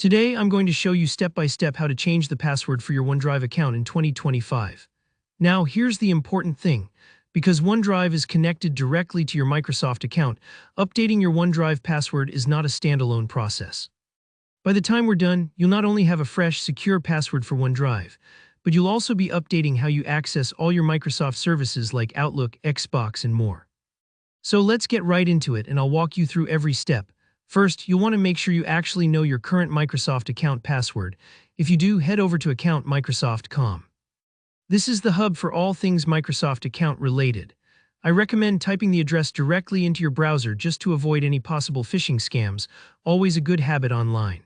Today, I'm going to show you step by step how to change the password for your OneDrive account in 2025. Now, here's the important thing. Because OneDrive is connected directly to your Microsoft account, updating your OneDrive password is not a standalone process. By the time we're done, you'll not only have a fresh, secure password for OneDrive, but you'll also be updating how you access all your Microsoft services like Outlook, Xbox, and more. So let's get right into it, and I'll walk you through every step. First, you'll want to make sure you actually know your current Microsoft account password. If you do, head over to account.microsoft.com. This is the hub for all things Microsoft account related. I recommend typing the address directly into your browser just to avoid any possible phishing scams, always a good habit online.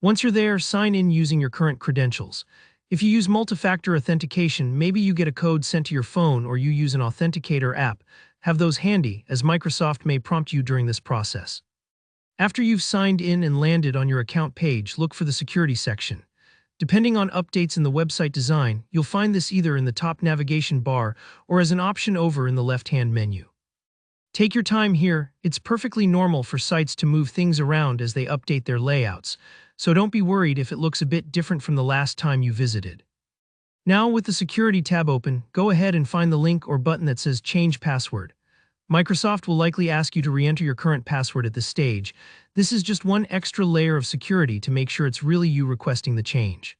Once you're there, sign in using your current credentials. If you use multi-factor authentication, maybe you get a code sent to your phone or you use an authenticator app. Have those handy, as Microsoft may prompt you during this process. After you've signed in and landed on your account page, look for the security section. Depending on updates in the website design, you'll find this either in the top navigation bar or as an option over in the left-hand menu. Take your time here. It's perfectly normal for sites to move things around as they update their layouts, so don't be worried if it looks a bit different from the last time you visited. Now, with the security tab open, go ahead and find the link or button that says Change Password. Microsoft will likely ask you to re-enter your current password at this stage. This is just one extra layer of security to make sure it's really you requesting the change.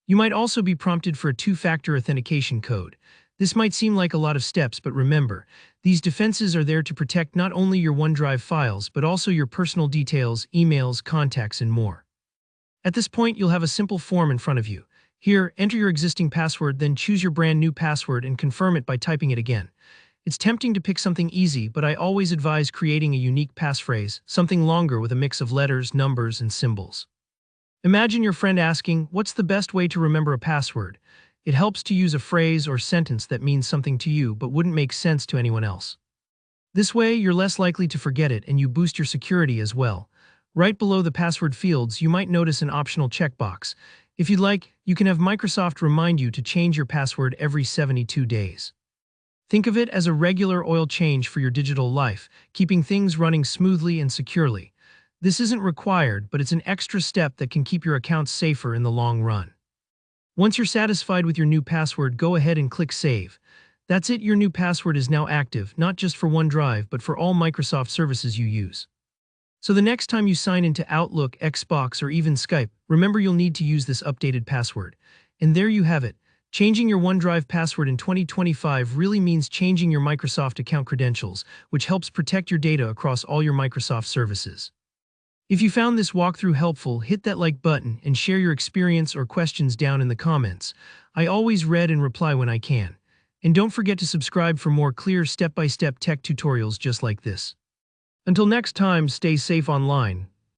You might also be prompted for a two-factor authentication code. This might seem like a lot of steps, but remember, these defenses are there to protect not only your OneDrive files, but also your personal details, emails, contacts, and more. At this point, you'll have a simple form in front of you. Here, enter your existing password, then choose your brand new password and confirm it by typing it again. It's tempting to pick something easy, but I always advise creating a unique passphrase, something longer with a mix of letters, numbers, and symbols. Imagine your friend asking, "What's the best way to remember a password?" It helps to use a phrase or sentence that means something to you but wouldn't make sense to anyone else. This way, you're less likely to forget it and you boost your security as well. Right below the password fields, you might notice an optional checkbox. If you'd like, you can have Microsoft remind you to change your password every 72 days. Think of it as a regular oil change for your digital life, keeping things running smoothly and securely. This isn't required, but it's an extra step that can keep your accounts safer in the long run. Once you're satisfied with your new password, go ahead and click Save. That's it, your new password is now active, not just for OneDrive, but for all Microsoft services you use. So the next time you sign into Outlook, Xbox, or even Skype, remember you'll need to use this updated password. And there you have it. Changing your OneDrive password in 2025 really means changing your Microsoft account credentials, which helps protect your data across all your Microsoft services. If you found this walkthrough helpful, hit that like button and share your experience or questions down in the comments. I always read and reply when I can. And don't forget to subscribe for more clear step-by-step tech tutorials just like this. Until next time, stay safe online.